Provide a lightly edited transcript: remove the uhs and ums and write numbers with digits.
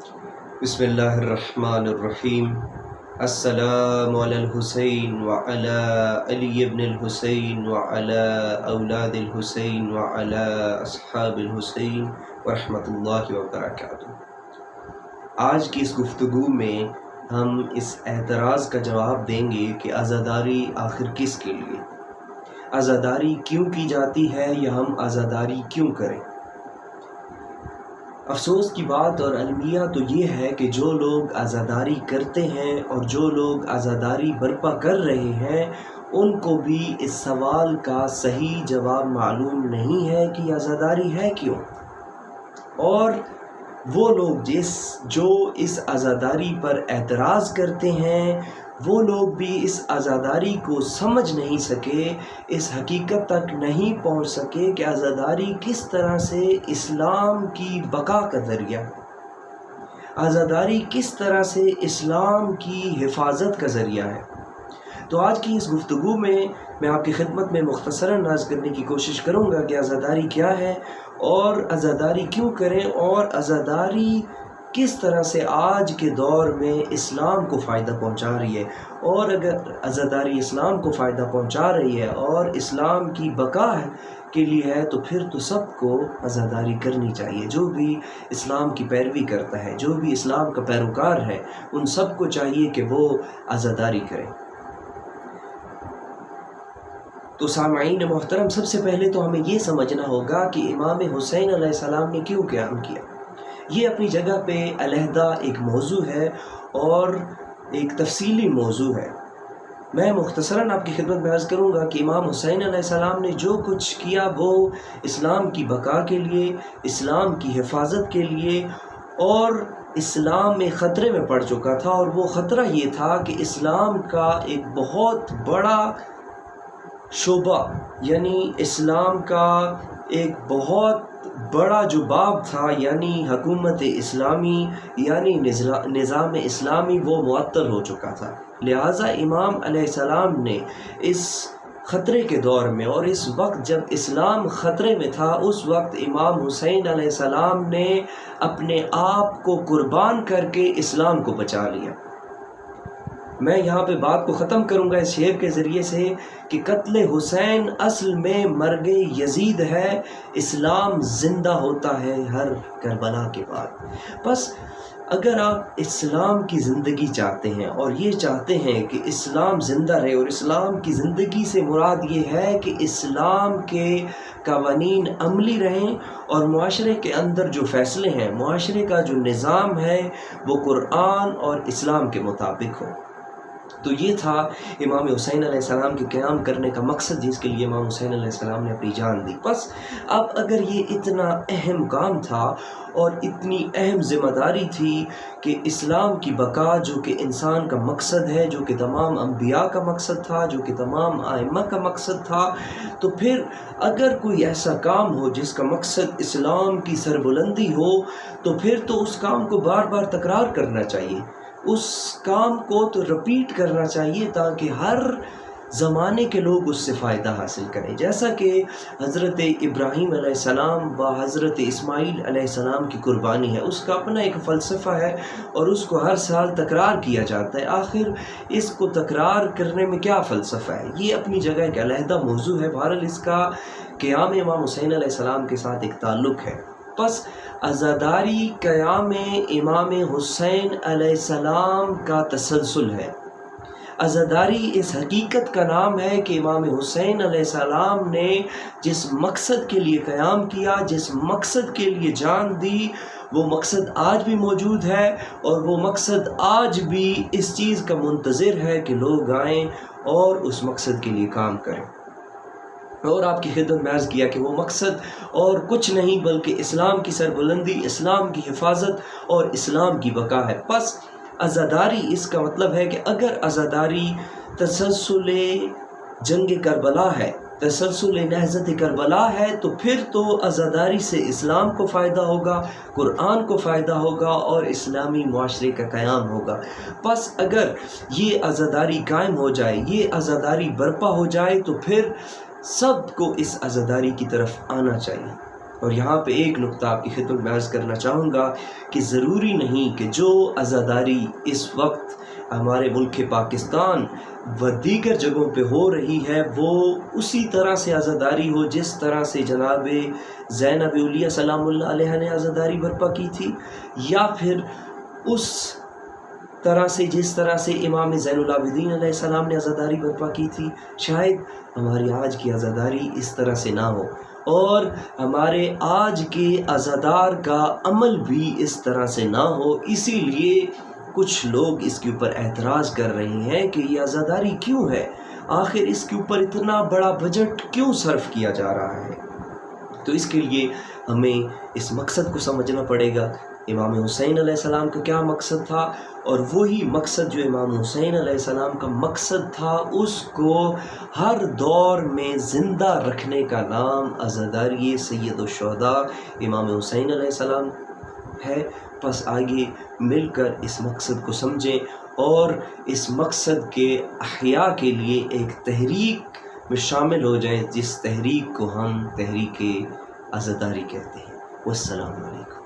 بسم اللہ الرحمن الرحیم۔ السلام علی الحسین وعلی علی ابن الحسین وعلی اولاد الحسین وعلی اصحاب الحسین ورحمۃ اللہ وبرکاتہ۔ آج کی اس گفتگو میں ہم اس اعتراض کا جواب دیں گے کہ عزاداری آخر کس کے لیے، عزاداری کیوں کی جاتی ہے یا ہم عزاداری کیوں کریں۔ افسوس کی بات اور المیہ تو یہ ہے کہ جو لوگ عزاداری کرتے ہیں اور جو لوگ عزاداری برپا کر رہے ہیں ان کو بھی اس سوال کا صحیح جواب معلوم نہیں ہے کہ عزاداری ہے کیوں، اور وہ لوگ جو اس عزاداری پر اعتراض کرتے ہیں وہ لوگ بھی اس عزاداری کو سمجھ نہیں سکے، اس حقیقت تک نہیں پہنچ سکے کہ عزاداری کس طرح سے اسلام کی بقا کا ذریعہ، عزاداری کس طرح سے اسلام کی حفاظت کا ذریعہ ہے۔ تو آج کی اس گفتگو میں آپ کی خدمت میں مختصراً عرض کرنے کی کوشش کروں گا کہ عزاداری کیا ہے اور عزاداری کیوں کریں، اور عزاداری کس طرح سے آج کے دور میں اسلام کو فائدہ پہنچا رہی ہے، اور اگر عزاداری اسلام کو فائدہ پہنچا رہی ہے اور اسلام کی بقا کے لیے ہے تو پھر تو سب کو عزاداری کرنی چاہیے۔ جو بھی اسلام کی پیروی کرتا ہے، جو بھی اسلام کا پیروکار ہے، ان سب کو چاہیے کہ وہ عزاداری کریں۔ تو سامعین محترم، سب سے پہلے تو ہمیں یہ سمجھنا ہوگا کہ امام حسین علیہ السلام نے کیوں قیام کیا۔ یہ اپنی جگہ پہ علیحدہ ایک موضوع ہے اور ایک تفصیلی موضوع ہے۔ میں مختصراً آپ کی خدمت میں عرض کروں گا کہ امام حسین علیہ السلام نے جو کچھ کیا وہ اسلام کی بقا کے لیے، اسلام کی حفاظت کے لیے، اور اسلام میں خطرے میں پڑ چکا تھا، اور وہ خطرہ یہ تھا کہ اسلام کا ایک بہت بڑا شعبہ، یعنی اسلام کا ایک بہت بڑا جو باب تھا، یعنی حکومت اسلامی، یعنی نظام اسلامی، وہ معطل ہو چکا تھا۔ لہٰذا امام علیہ السلام نے اس خطرے کے دور میں، اور اس وقت جب اسلام خطرے میں تھا، اس وقت امام حسین علیہ السلام نے اپنے آپ کو قربان کر کے اسلام کو بچا لیا۔ میں یہاں پہ بات کو ختم کروں گا اس شعر کے ذریعے سے کہ قتل حسین اصل میں مرگ یزید ہے، اسلام زندہ ہوتا ہے ہر کربلا کے بعد۔ بس اگر آپ اسلام کی زندگی چاہتے ہیں اور یہ چاہتے ہیں کہ اسلام زندہ رہے، اور اسلام کی زندگی سے مراد یہ ہے کہ اسلام کے قوانین عملی رہیں اور معاشرے کے اندر جو فیصلے ہیں، معاشرے کا جو نظام ہے وہ قرآن اور اسلام کے مطابق ہو، تو یہ تھا امام حسین علیہ السلام کے قیام کرنے کا مقصد، جس کے لیے امام حسین علیہ السلام نے اپنی جان دی۔ بس اب اگر یہ اتنا اہم کام تھا اور اتنی اہم ذمہ داری تھی کہ اسلام کی بقا، جو کہ انسان کا مقصد ہے، جو کہ تمام انبیاء کا مقصد تھا، جو کہ تمام ائمہ کا مقصد تھا، تو پھر اگر کوئی ایسا کام ہو جس کا مقصد اسلام کی سربلندی ہو تو پھر تو اس کام کو بار بار تکرار کرنا چاہیے، اس کام کو تو رپیٹ کرنا چاہیے تاکہ ہر زمانے کے لوگ اس سے فائدہ حاصل کریں۔ جیسا کہ حضرت ابراہیم علیہ السلام و حضرت اسماعیل علیہ السلام کی قربانی ہے، اس کا اپنا ایک فلسفہ ہے اور اس کو ہر سال تکرار کیا جاتا ہے۔ آخر اس کو تکرار کرنے میں کیا فلسفہ ہے؟ یہ اپنی جگہ ایک علیحدہ موضوع ہے۔ بہرحال اس کا قیام امام حسین علیہ السلام کے ساتھ ایک تعلق ہے۔ بس عزاداری قیام امام حسین علیہ السلام کا تسلسل ہے۔ عزاداری اس حقیقت کا نام ہے کہ امام حسین علیہ السلام نے جس مقصد کے لیے قیام کیا، جس مقصد کے لیے جان دی، وہ مقصد آج بھی موجود ہے، اور وہ مقصد آج بھی اس چیز کا منتظر ہے کہ لوگ آئیں اور اس مقصد کے لیے کام کریں۔ اور آپ کی خدمت میں عرض کیا کہ وہ مقصد اور کچھ نہیں بلکہ اسلام کی سربلندی، اسلام کی حفاظت اور اسلام کی بقا ہے۔ بس عزاداری اس کا مطلب ہے کہ اگر عزاداری تسلسل جنگ کربلا ہے، تسلسل نہضت کربلا ہے، تو پھر تو عزاداری سے اسلام کو فائدہ ہوگا، قرآن کو فائدہ ہوگا اور اسلامی معاشرے کا قیام ہوگا۔ بس اگر یہ عزاداری قائم ہو جائے، یہ عزاداری برپا ہو جائے، تو پھر سب کو اس عزاداری کی طرف آنا چاہیے۔ اور یہاں پہ ایک نقطہ آپ کی خدمت میں عرض کرنا چاہوں گا کہ ضروری نہیں کہ جو عزاداری اس وقت ہمارے ملک پاکستان و دیگر جگہوں پہ ہو رہی ہے وہ اسی طرح سے عزاداری ہو جس طرح سے جناب زینب علیہ سلام اللہ علیہ نے عزاداری برپا کی تھی، یا پھر اس طرح سے جس طرح سے امام زین العابدین علیہ السلام نے عزاداری برپا کی تھی۔ شاید ہماری آج کی عزاداری اس طرح سے نہ ہو، اور ہمارے آج کے عزادار کا عمل بھی اس طرح سے نہ ہو۔ اسی لیے کچھ لوگ اس کے اوپر اعتراض کر رہے ہیں کہ یہ عزاداری کیوں ہے، آخر اس کے اوپر اتنا بڑا بجٹ کیوں صرف کیا جا رہا ہے۔ تو اس کے لیے ہمیں اس مقصد کو سمجھنا پڑے گا، امام حسین علیہ السلام کا کیا مقصد تھا، اور وہی مقصد جو امام حسین علیہ السلام کا مقصد تھا اس کو ہر دور میں زندہ رکھنے کا نام عزاداری سید الشہداء امام حسین علیہ السلام ہے۔ بس آگے مل کر اس مقصد کو سمجھیں اور اس مقصد کے احیاء کے لیے ایک تحریک میں شامل ہو جائیں، جس تحریک کو ہم تحریک عزاداری کہتے ہیں۔ والسلام علیکم۔